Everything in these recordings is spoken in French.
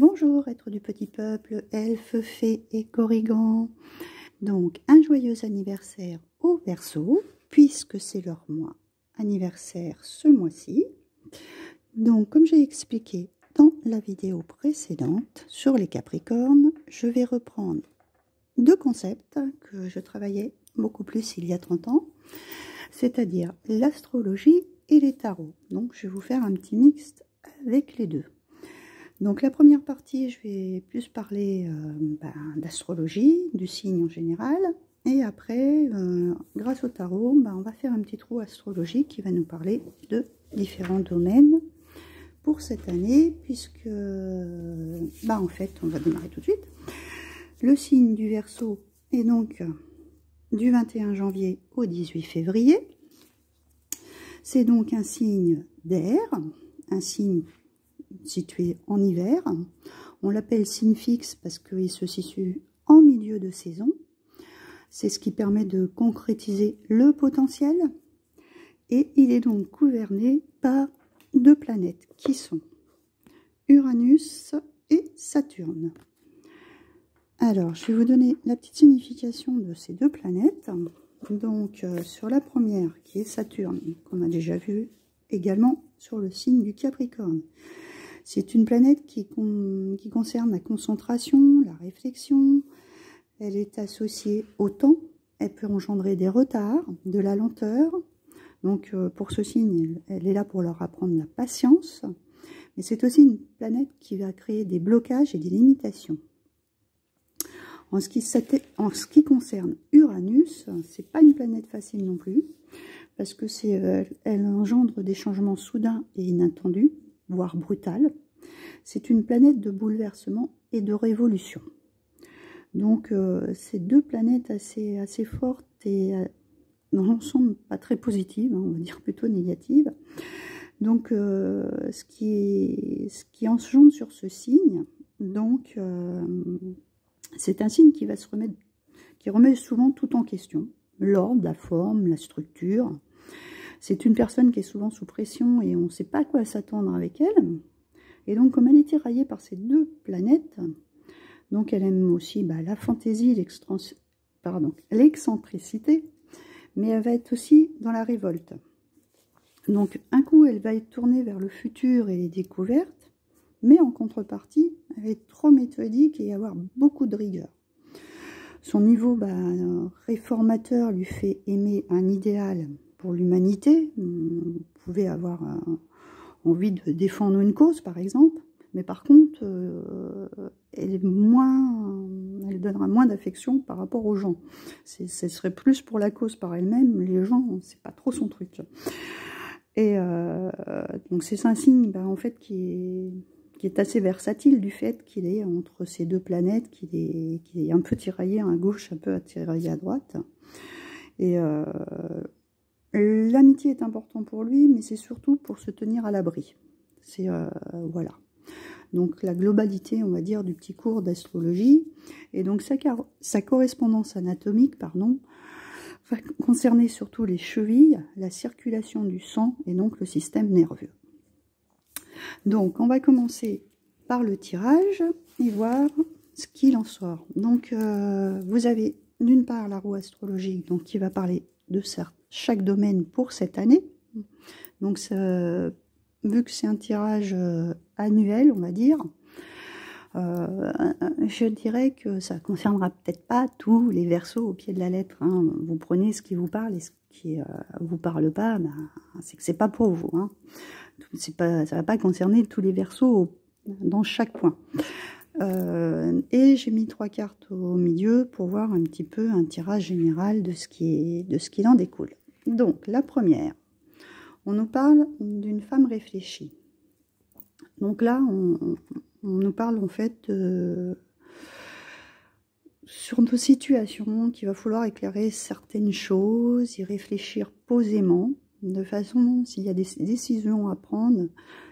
Bonjour, êtres du petit peuple, elfes, fées et corrigans. Donc, un joyeux anniversaire au Verseau, puisque c'est leur mois anniversaire ce mois-ci. Donc, comme j'ai expliqué dans la vidéo précédente sur les Capricornes, je vais reprendre deux concepts que je travaillais beaucoup plus il y a 30 ans, c'est-à-dire l'astrologie et les tarots. Donc, je vais vous faire un petit mixte avec les deux. Donc la première partie, je vais plus parler d'astrologie, du signe en général. Et après, grâce au tarot, on va faire un petit trou astrologique qui va nous parler de différents domaines pour cette année. Puisque, en fait, on va démarrer tout de suite. Le signe du Verseau est donc du 21 janvier au 18 février. C'est donc un signe d'air, un signe situé en hiver. On l'appelle signe fixe parce qu'il se situe en milieu de saison. C'est ce qui permet de concrétiser le potentiel. Et il est donc gouverné par deux planètes qui sont Uranus et Saturne. Alors, je vais vous donner la petite signification de ces deux planètes. Donc, sur la première, qui est Saturne, qu'on a déjà vu également sur le signe du Capricorne. C'est une planète qui concerne la concentration, la réflexion. Elle est associée au temps. Elle peut engendrer des retards, de la lenteur. Donc, pour ce signe, elle est là pour leur apprendre la patience. Mais c'est aussi une planète qui va créer des blocages et des limitations. En ce qui concerne Uranus, c'est pas une planète facile non plus, parce que elle engendre des changements soudains et inattendus, voire brutale. C'est une planète de bouleversement et de révolution. Donc, c'est deux planètes assez fortes et dans l'ensemble pas très positives, on va dire plutôt négatives. Donc, ce qui engendre sur ce signe, donc, c'est un signe qui remet souvent tout en question. L'ordre, la forme, la structure. C'est une personne qui est souvent sous pression et on ne sait pas à quoi s'attendre avec elle. Et donc, comme elle est tiraillée par ces deux planètes, donc elle aime aussi la fantaisie, l'excentricité, mais elle va être aussi dans la révolte. Donc, un coup, elle va être tournée vers le futur et les découvertes, mais en contrepartie, elle va être trop méthodique et avoir beaucoup de rigueur. Son niveau réformateur lui fait aimer un idéal pour l'humanité. Vous pouvez avoir envie de défendre une cause, par exemple, mais par contre, elle donnera moins d'affection par rapport aux gens. Ce serait plus pour la cause par elle-même, les gens, c'est pas trop son truc. Et donc c'est un signe en fait qui est assez versatile du fait qu'il est entre ces deux planètes, qu'il est un peu tiraillé à gauche, un peu tiraillé à droite. Et l'amitié est importante pour lui, mais c'est surtout pour se tenir à l'abri. C'est voilà. Donc la globalité, on va dire, du petit cours d'astrologie. Et donc sa correspondance anatomique, va concerner surtout les chevilles, la circulation du sang et donc le système nerveux. Donc on va commencer par le tirage et voir ce qu'il en sort. Donc vous avez d'une part la roue astrologique donc, qui va parler de chaque domaine pour cette année. Donc vu que c'est un tirage annuel, on va dire, je dirais que ça ne concernera peut-être pas tous les Verseaux au pied de la lettre. Hein. Vous prenez ce qui vous parle et ce qui ne vous parle pas, c'est que c'est pas pour vous. Hein. Ça ne va pas concerner tous les Verseaux dans chaque point. Et j'ai mis 3 cartes au milieu pour voir un petit peu un tirage général de ce qu'il en découle. Donc, la première, on nous parle d'une femme réfléchie. Donc là, on nous parle en fait sur nos situations, qu'il va falloir éclairer certaines choses, y réfléchir posément, de façon, s'il y a des décisions à prendre,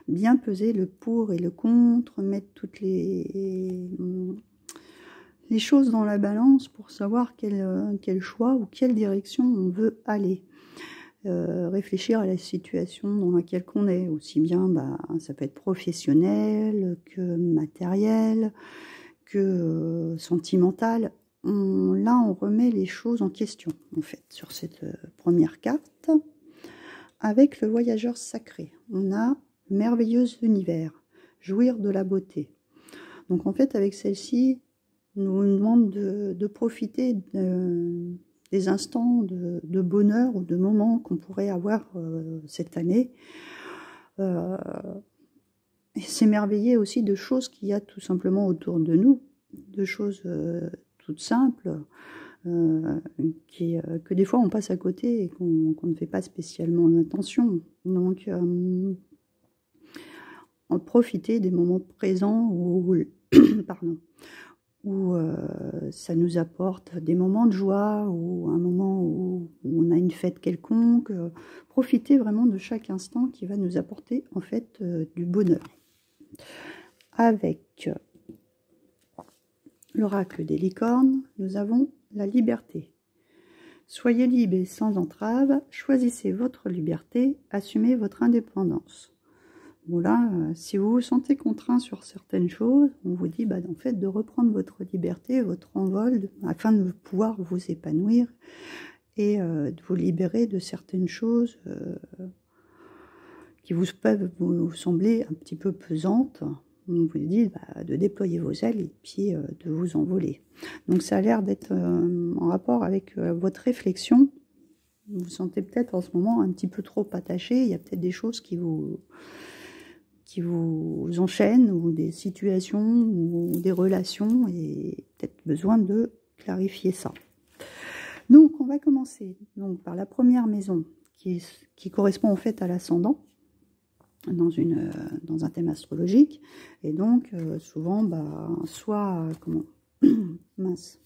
bien peser le pour et le contre, mettre toutes les choses dans la balance pour savoir quel choix ou quelle direction on veut aller. Réfléchir à la situation dans laquelle on est, aussi bien ça peut être professionnel que matériel, que sentimental. Là, on remet les choses en question, en fait, sur cette première carte. Avec le voyageur sacré, on a le merveilleux univers, jouir de la beauté. Donc, en fait, avec celle-ci, nous demande de profiter des instants de bonheur ou de moments qu'on pourrait avoir cette année. Et s'émerveiller aussi de choses qu'il y a tout simplement autour de nous, de choses toutes simples, que des fois on passe à côté et qu'on ne fait pas spécialement attention. Donc, en profiter des moments présents où, pardon, où ça nous apporte des moments de joie, ou un moment où on a une fête quelconque. Profiter vraiment de chaque instant qui va nous apporter en fait du bonheur. Avec l'oracle des licornes, nous avons la liberté. Soyez libre et sans entrave, choisissez votre liberté, assumez votre indépendance. Voilà, si vous vous sentez contraint sur certaines choses, on vous dit en fait de reprendre votre liberté, votre envol, afin de pouvoir vous épanouir et de vous libérer de certaines choses qui peuvent vous sembler un petit peu pesantes. On vous dit de déployer vos ailes et puis de vous envoler. Donc ça a l'air d'être en rapport avec votre réflexion. Vous vous sentez peut-être en ce moment un petit peu trop attaché. Il y a peut-être des choses qui vous enchaînent, ou des situations, ou des relations, et peut-être besoin de clarifier ça. Donc on va commencer donc par la première maison qui correspond en fait à l'ascendant dans un thème astrologique, et donc souvent soit mince,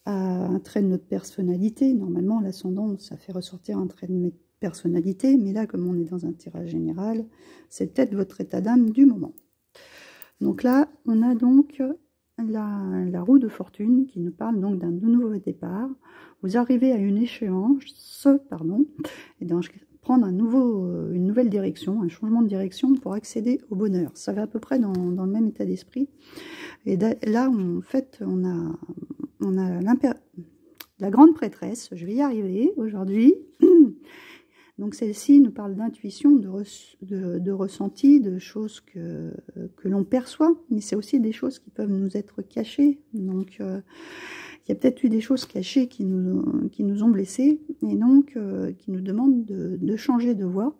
un trait de notre personnalité. Normalement l'ascendant ça fait ressortir un trait de notre personnalité, mais là comme on est dans un tirage général, c'est peut-être votre état d'âme du moment. Donc là on a donc la roue de fortune qui nous parle donc d'un nouveau départ. Vous arrivez à une échéance, et donc prendre une nouvelle direction, un changement de direction pour accéder au bonheur. Ça va à peu près dans le même état d'esprit. Et là, en fait, on a la grande prêtresse, je vais y arriver aujourd'hui. Donc celle-ci nous parle d'intuition, de ressenti, de choses que l'on perçoit, mais c'est aussi des choses qui peuvent nous être cachées. Donc il y a peut-être eu des choses cachées qui nous ont blessés, et donc qui nous demandent de changer de voie,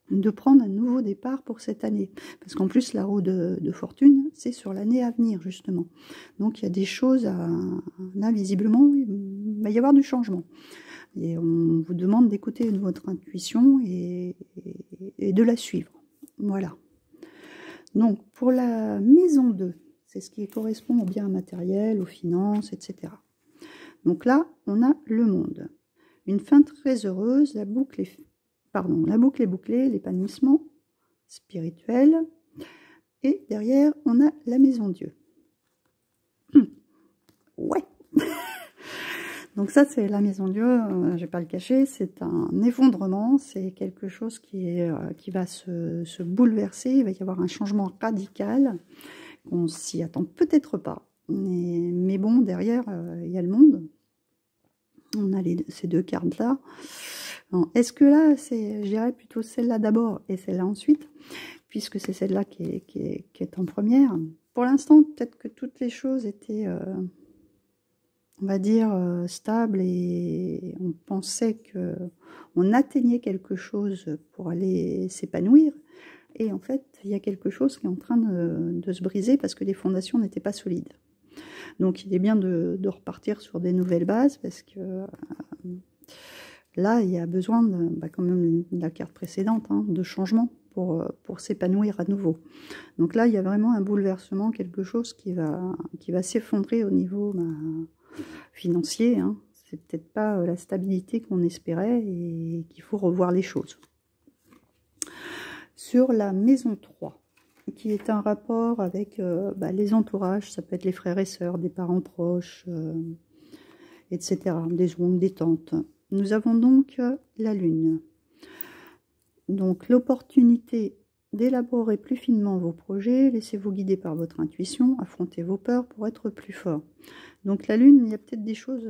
de prendre un nouveau départ pour cette année. Parce qu'en plus, la roue de fortune, c'est sur l'année à venir, justement. Donc il y a des choses, là, visiblement, il va y avoir du changement. Et on vous demande d'écouter votre intuition et de la suivre. Voilà. Donc, pour la maison 2, c'est ce qui correspond au bien matériel, aux finances, etc. Donc là, on a le monde. Une fin très heureuse, la boucle est bouclée, l'épanouissement spirituel. Et derrière, on a la maison Dieu. Ouais. Donc ça, c'est la maison Dieu, je ne vais pas le cacher, c'est un effondrement, c'est quelque chose qui va se bouleverser, il va y avoir un changement radical, on s'y attend peut-être pas. Mais bon, derrière, il y a le monde, on a ces deux cartes-là. Est-ce que là, je dirais plutôt celle-là d'abord et celle-là ensuite, puisque c'est celle-là qui est en première. Pour l'instant, peut-être que toutes les choses étaient... on va dire, stable, et on pensait qu'on atteignait quelque chose pour aller s'épanouir. Et en fait, il y a quelque chose qui est en train de se briser parce que les fondations n'étaient pas solides. Donc, il est bien de repartir sur des nouvelles bases, parce que là, il y a besoin, comme même la carte précédente, de changement pour s'épanouir à nouveau. Donc là, il y a vraiment un bouleversement, quelque chose qui va s'effondrer au niveau... financier, c'est peut-être pas la stabilité qu'on espérait, et qu'il faut revoir les choses. Sur la maison 3, qui est un rapport avec les entourages, ça peut être les frères et sœurs, des parents proches, etc., des oncles, des tantes. Nous avons donc la lune. Donc l'opportunité d'élaborer plus finement vos projets, laissez-vous guider par votre intuition, affrontez vos peurs pour être plus fort. Donc la lune, il y a peut-être des choses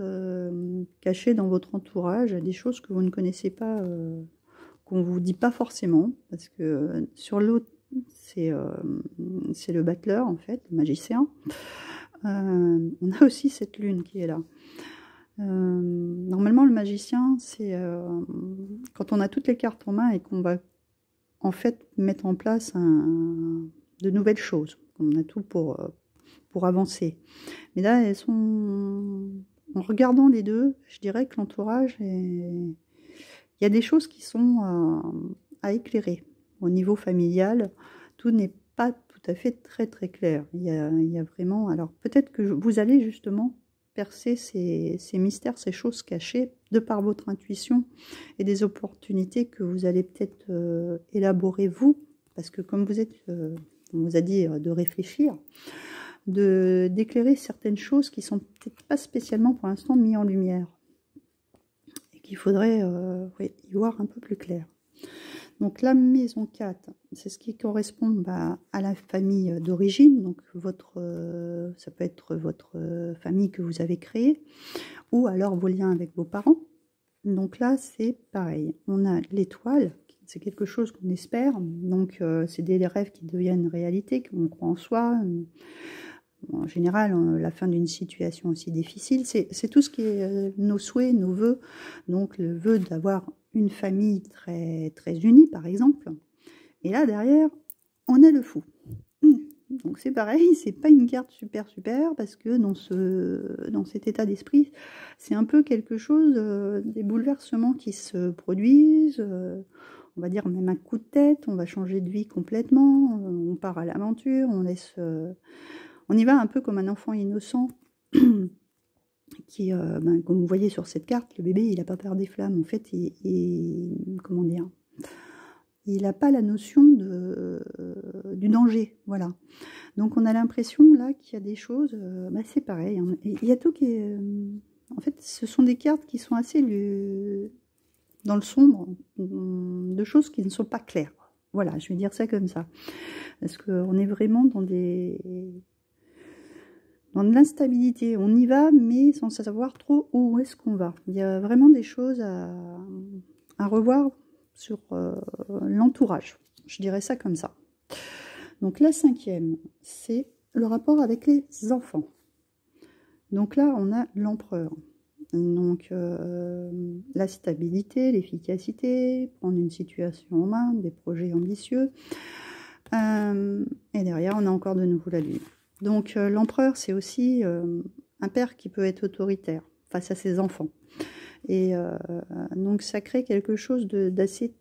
cachées dans votre entourage, des choses que vous ne connaissez pas, qu'on ne vous dit pas forcément, parce que sur l'autre, c'est le battleur en fait, le magicien. On a aussi cette lune qui est là. Normalement, le magicien, c'est quand on a toutes les cartes en main et qu'on va en fait mettre en place de nouvelles choses. On a tout pour avancer. Mais là, elles sont... En regardant les deux, je dirais que l'entourage, il y a des choses qui sont à éclairer. Au niveau familial, tout n'est pas tout à fait très très clair. Il y a vraiment... Alors peut-être que vous allez justement percer ces mystères, ces choses cachées, de par votre intuition et des opportunités que vous allez peut-être élaborer vous, parce que comme vous êtes, on vous a dit de réfléchir, d'éclairer certaines choses qui sont peut-être pas spécialement pour l'instant mises en lumière, et qu'il faudrait oui, y voir un peu plus clair. Donc la maison 4, c'est ce qui correspond à la famille d'origine, donc ça peut être votre famille que vous avez créée, ou alors vos liens avec vos parents. Donc là, c'est pareil, on a l'étoile, c'est quelque chose qu'on espère, donc c'est des rêves qui deviennent réalité, qu'on croit en soi. En général, la fin d'une situation aussi difficile, c'est tout ce qui est nos souhaits, nos vœux, donc le vœu d'avoir une famille très, très unie, par exemple. Et là, derrière, on a le fou. Donc c'est pareil, c'est pas une carte super, parce que dans cet état d'esprit, c'est un peu quelque chose, des bouleversements qui se produisent, on va dire même un coup de tête, on va changer de vie complètement, on part à l'aventure, on y va un peu comme un enfant innocent qui, comme vous voyez sur cette carte, le bébé, il n'a pas peur des flammes. En fait, comment dire, il n'a pas la notion du danger. Voilà. Donc, on a l'impression, là, qu'il y a des choses... c'est pareil. Hein. Il y a tout qui est... en fait, ce sont des cartes qui sont assez dans le sombre, de choses qui ne sont pas claires. Voilà, je vais dire ça comme ça. Parce qu'on est vraiment dans de l'instabilité, on y va, mais sans savoir trop où est-ce qu'on va. Il y a vraiment des choses à revoir sur l'entourage. Je dirais ça comme ça. Donc la 5e, c'est le rapport avec les enfants. Donc là, on a l'empereur. Donc la stabilité, l'efficacité, prendre une situation en main, des projets ambitieux. Et derrière, on a encore de nouveau la lune. Donc l'empereur, c'est aussi un père qui peut être autoritaire face à ses enfants. Et donc ça crée quelque chose d'assez,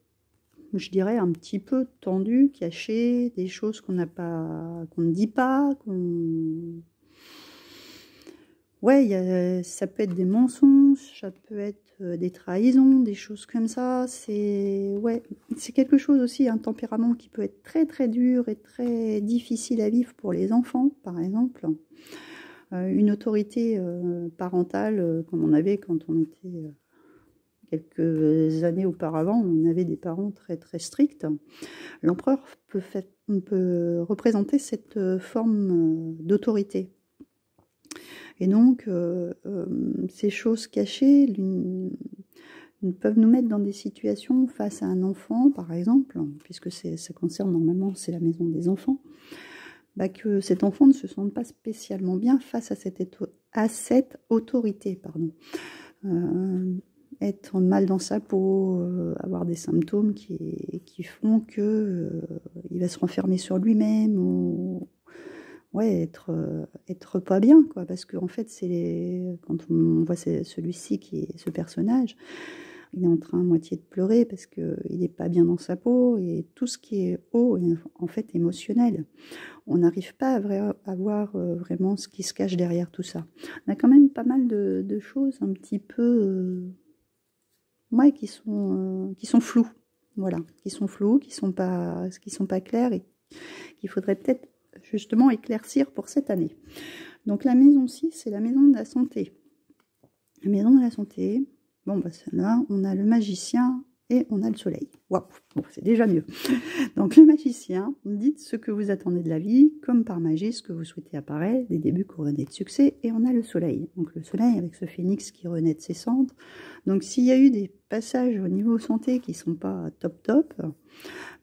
je dirais, un petit peu tendu, caché, des choses qu'on ne dit pas, ouais, ça peut être des mensonges, ça peut être des trahisons, des choses comme ça. C'est quelque chose aussi, un tempérament qui peut être très très dur et très difficile à vivre pour les enfants, par exemple. Une autorité parentale, comme on avait quand on était quelques années auparavant, on avait des parents très très stricts. L'empereur peut représenter cette forme d'autorité. Et donc, ces choses cachées peuvent nous mettre dans des situations face à un enfant, par exemple, puisque ça concerne normalement, c'est la maison des enfants, que cet enfant ne se sente pas spécialement bien face à cette autorité. Pardon. Être mal dans sa peau, avoir des symptômes qui font que il va se renfermer sur lui-même, ou ouais, être pas bien, quoi, parce qu'en fait, quand on voit celui-ci, ce personnage, il est en train à moitié de pleurer parce qu'il n'est pas bien dans sa peau, et tout ce qui est haut est en fait émotionnel. On n'arrive pas à voir vraiment ce qui se cache derrière tout ça. On a quand même pas mal de choses un petit peu... qui sont floues. Voilà, qui sont floues, qui sont pas claires, et qu'il faudrait peut-être justement éclaircir pour cette année. Donc la maison 6, c'est la maison de la santé. La maison de la santé, là, on a le magicien et on a le soleil. Waouh, bon, c'est déjà mieux. Donc le magicien, dites ce que vous attendez de la vie, comme par magie, ce que vous souhaitez apparaître, des débuts couronnés de succès, et on a le soleil. Donc le soleil avec ce phénix qui renaît de ses cendres. Donc s'il y a eu des passages au niveau santé qui sont pas top top,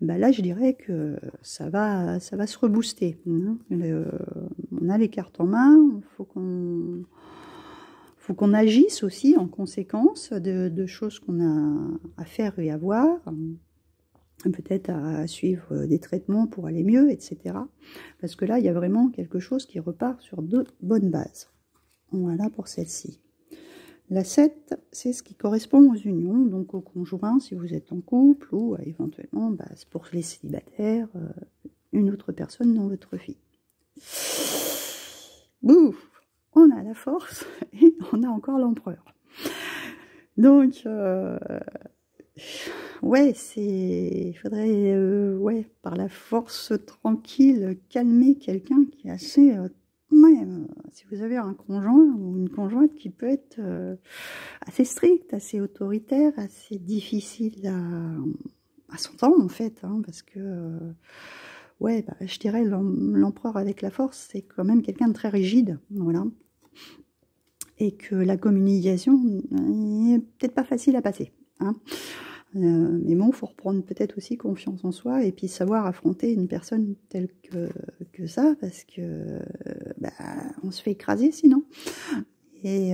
bah là je dirais que ça va se rebooster. Hein. On a les cartes en main, il faut qu'on agisse aussi en conséquence de choses qu'on a à faire et à voir, peut-être à suivre des traitements pour aller mieux, etc. Parce que là, il y a vraiment quelque chose qui repart sur de bonnes bases. Voilà pour celle-ci. La 7, c'est ce qui correspond aux unions, donc aux conjoints si vous êtes en couple, ou éventuellement, bah, pour les célibataires, une autre personne dans votre vie. Bouh! On a la force et on a encore l'empereur. Donc, ouais, il faudrait, ouais, par la force tranquille, calmer quelqu'un qui est assez, si vous avez un conjoint ou une conjointe qui peut être assez strict, assez autoritaire, assez difficile à s'entendre en fait, hein, parce que, ouais, bah, je dirais l'empereur avec la force, c'est quand même quelqu'un de très rigide, voilà. Et que la communication n'est peut-être pas facile à passer. Hein. Mais bon, il faut reprendre peut-être aussi confiance en soi et puis savoir affronter une personne telle que ça, parce que bah, on se fait écraser sinon. Et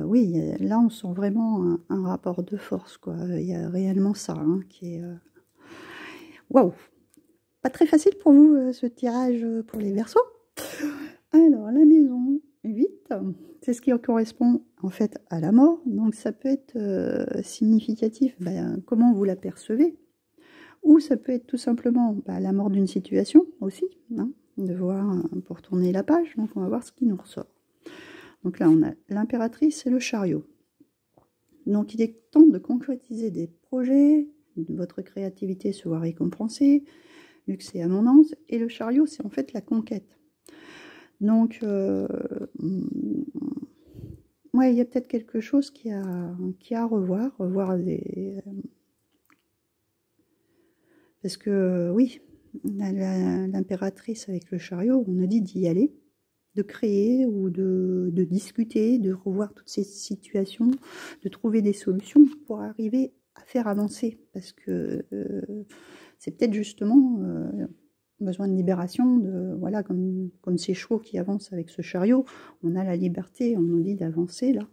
oui, là on sent vraiment un rapport de force, quoi. Il y a réellement ça hein, qui est... Waouh! Pas très facile pour vous ce tirage pour les Verseaux. Alors, la maison 8, c'est ce qui correspond en fait à la mort. Donc, ça peut être significatif, comment vous la percevez. Ou ça peut être tout simplement la mort d'une situation aussi, hein, de voir pour tourner la page. Donc, on va voir ce qui nous ressort. Donc là, on a l'impératrice et le chariot. Donc, il est temps de concrétiser des projets, votre créativité se voit récompensée, luxe et abondance. Et le chariot, c'est en fait la conquête. Donc, ouais, il y a peut-être quelque chose qui a à revoir des... Parce que, oui, l'impératrice avec le chariot, on a dit d'y aller, de créer ou de discuter, de revoir toutes ces situations, de trouver des solutions pour arriver à faire avancer. Parce que c'est peut-être justement... besoin de libération, voilà, comme ces chevaux qui avancent avec ce chariot, on a la liberté, on nous dit d'avancer là,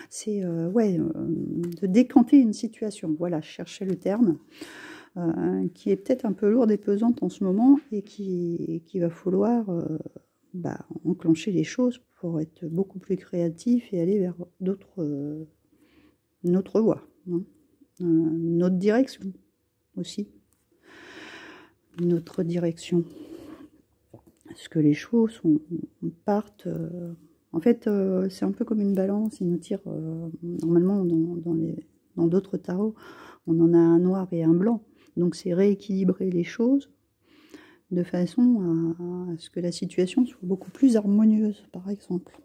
c'est ouais, de décanter une situation, voilà, je cherchais le terme, qui est peut-être un peu lourde et pesante en ce moment, et qui va falloir enclencher les choses pour être beaucoup plus créatif et aller vers notre voie, hein, notre direction aussi. Notre direction. Parce que les chevaux partent... en fait, c'est un peu comme une balance. Ils nous tirent... normalement, dans d'autres tarots, on en a un noir et un blanc. Donc, c'est rééquilibrer les choses de façon à ce que la situation soit beaucoup plus harmonieuse, par exemple.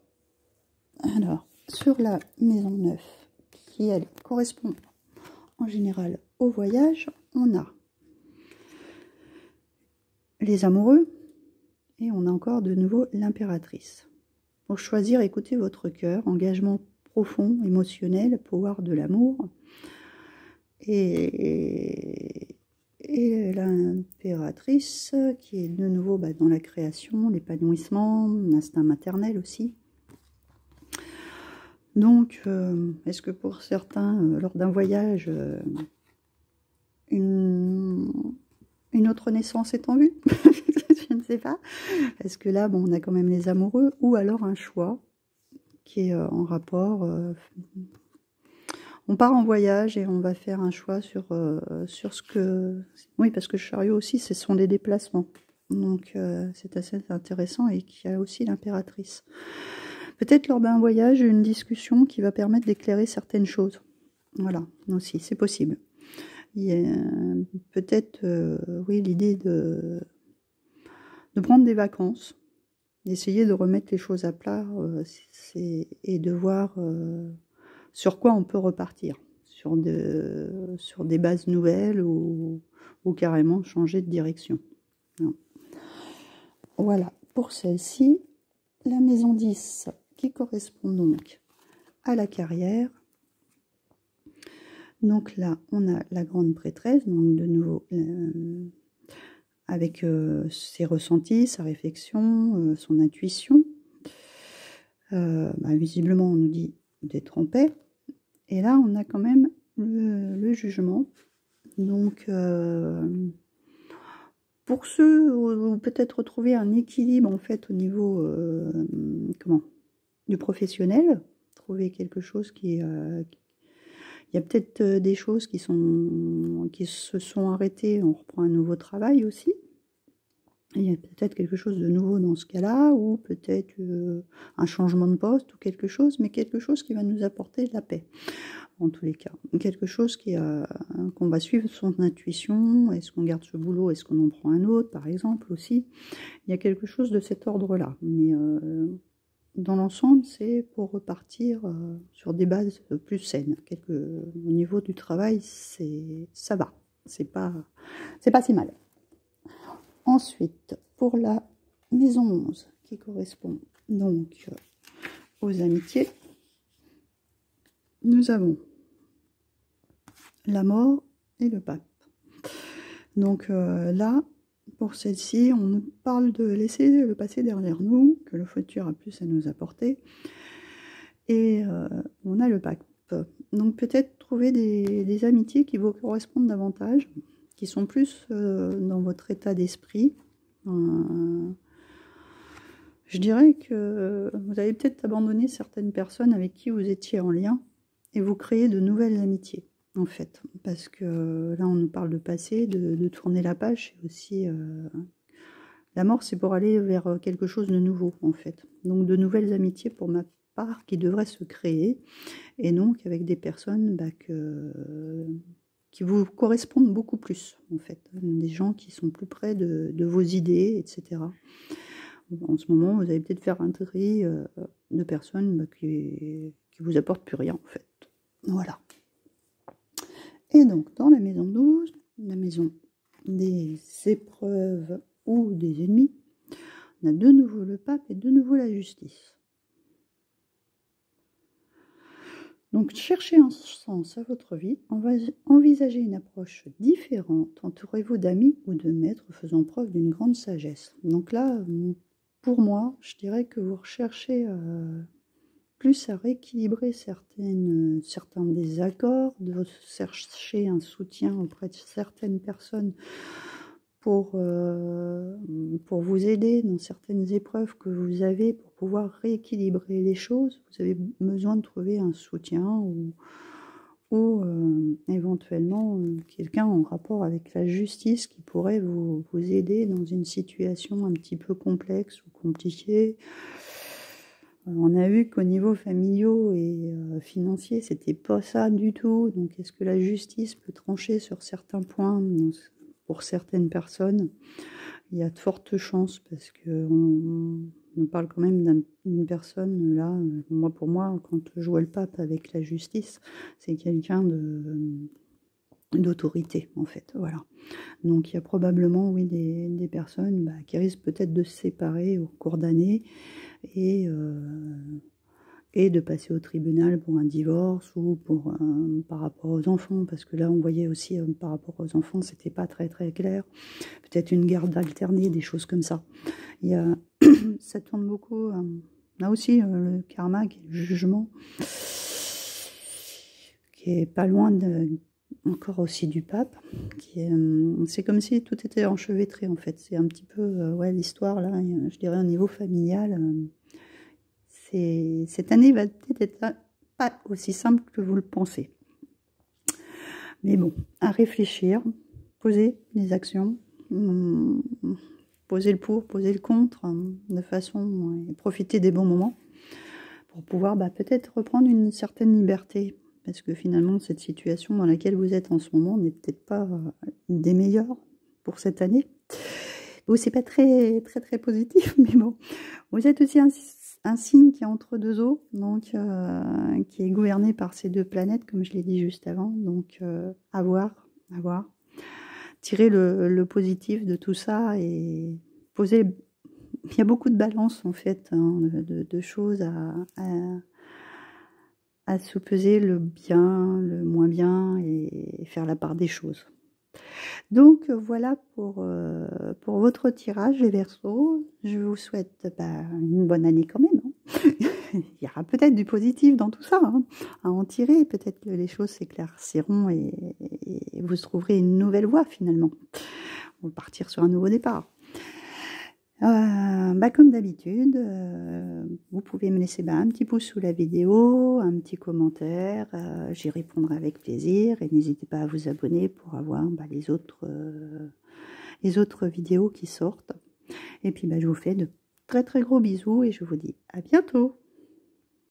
Alors, sur la maison 9, qui, elle, correspond en général au voyage, on a les amoureux, et on a encore de nouveau l'impératrice. Pour choisir, écoutez votre cœur, engagement profond, émotionnel, pouvoir de l'amour. Et l'impératrice, qui est de nouveau dans la création, l'épanouissement, l'instinct maternel aussi. Donc, est-ce que pour certains, lors d'un voyage, une autre naissance est en vue? Je ne sais pas. Est-ce que là, bon, on a quand même les amoureux, ou alors un choix qui est en rapport... on part en voyage et on va faire un choix sur ce que... Oui, parce que le chariot aussi, ce sont des déplacements. Donc, c'est assez intéressant, et qu'il y a aussi l'impératrice. Peut-être lors d'un voyage, une discussion qui va permettre d'éclairer certaines choses. Voilà, aussi, c'est possible. Il y a peut-être, oui, l'idée de prendre des vacances, d'essayer de remettre les choses à plat et de voir sur quoi on peut repartir. sur des bases nouvelles ou carrément changer de direction. Non. Voilà, pour celle-ci, la maison 10 qui correspond donc à la carrière. Donc là, on a la grande prêtresse, donc de nouveau avec ses ressentis, sa réflexion, son intuition. Visiblement, on nous dit d'être en paix. Et là, on a quand même le jugement. Donc, pour ceux où peut-être retrouver un équilibre en fait au niveau du professionnel, trouver quelque chose qui il y a peut-être des choses qui se sont arrêtées, on reprend un nouveau travail aussi. Il y a peut-être quelque chose de nouveau dans ce cas-là, ou peut-être un changement de poste ou quelque chose, mais quelque chose qui va nous apporter de la paix, en tous les cas. Quelque chose qu'on va suivre son intuition. Est-ce qu'on garde ce boulot? Est-ce qu'on en prend un autre, par exemple, aussi? Il y a quelque chose de cet ordre-là. Mais dans l'ensemble, c'est pour repartir sur des bases plus saines. Au niveau du travail, ça va. C'est pas si mal. Ensuite, pour la maison 11, qui correspond donc aux amitiés, nous avons la mort et le pape. Donc là, pour celle-ci, on nous parle de laisser le passé derrière nous, que le futur a plus à nous apporter. Et on a le pape. Donc peut-être trouver des amitiés qui vous correspondent davantage, qui sont plus dans votre état d'esprit. Je dirais que vous avez peut-être abandonné certaines personnes avec qui vous étiez en lien et vous créez de nouvelles amitiés, en fait. Parce que là, on nous parle de passé, de tourner la page. Et aussi, la mort, c'est pour aller vers quelque chose de nouveau, en fait. Donc, de nouvelles amitiés, pour ma part, qui devraient se créer. Et donc, avec des personnes qui vous correspondent beaucoup plus, en fait. Des gens qui sont plus près de vos idées, etc. En ce moment, vous allez peut-être faire un tri de personnes qui vous apportent plus rien, en fait. Voilà. Et donc, dans la maison 12, la maison des épreuves ou des ennemis, on a de nouveau le pape et de nouveau la justice. Donc, cherchez un sens à votre vie, envisagez une approche différente, entourez-vous d'amis ou de maîtres faisant preuve d'une grande sagesse. Donc là, pour moi, je dirais que vous recherchez plus à rééquilibrer certains désaccords, de chercher un soutien auprès de certaines personnes pour vous aider dans certaines épreuves que vous avez, pour pouvoir rééquilibrer les choses. Vous avez besoin de trouver un soutien ou éventuellement quelqu'un en rapport avec la justice qui pourrait vous aider dans une situation un petit peu complexe ou compliquée. On a vu qu'au niveau familial et financier, c'était pas ça du tout. Donc, est-ce que la justice peut trancher sur certains points pour certaines personnes? Il y a de fortes chances parce qu'on parle quand même d'une personne, là, pour moi, quand je vois le pape avec la justice, c'est quelqu'un d'autorité, en fait, voilà. Donc, il y a probablement, oui, des personnes qui risquent peut-être de se séparer au cours d'années et de passer au tribunal pour un divorce ou par rapport aux enfants, parce que là, on voyait aussi, par rapport aux enfants, c'était pas très, très clair. Peut-être une garde alternée, des choses comme ça. Ça tourne beaucoup. Là aussi, le karma, qui est le jugement, qui est pas loin encore aussi du pape. C'est comme si tout était enchevêtré, en fait. C'est un petit peu, l'histoire, là, je dirais, au niveau familial. Cette année va peut-être être pas aussi simple que vous le pensez. Mais bon, à réfléchir, poser les actions, poser le pour, poser le contre, de façon et profiter des bons moments pour pouvoir peut-être reprendre une certaine liberté. Parce que finalement, cette situation dans laquelle vous êtes en ce moment n'est peut-être pas des meilleures pour cette année. Bon, c'est pas très, très, très positif, mais bon. Vous êtes aussi un signe qui est entre deux eaux, donc qui est gouverné par ces deux planètes, comme je l'ai dit juste avant. Donc à voir, à voir. Tirer le positif de tout ça et poser. Il y a beaucoup de balance en fait, hein, de choses à sous-peser, le bien, le moins bien, et faire la part des choses. Donc voilà pour votre tirage, les Verseaux. Je vous souhaite une bonne année quand même. Hein. Il y aura peut-être du positif dans tout ça, hein, à en tirer. Peut-être que les choses s'éclairciront et vous trouverez une nouvelle voie finalement. On va partir sur un nouveau départ. Comme d'habitude, vous pouvez me laisser un petit pouce sous la vidéo, un petit commentaire, j'y répondrai avec plaisir, et n'hésitez pas à vous abonner pour avoir les autres vidéos qui sortent. Et puis je vous fais de très très gros bisous et je vous dis à bientôt.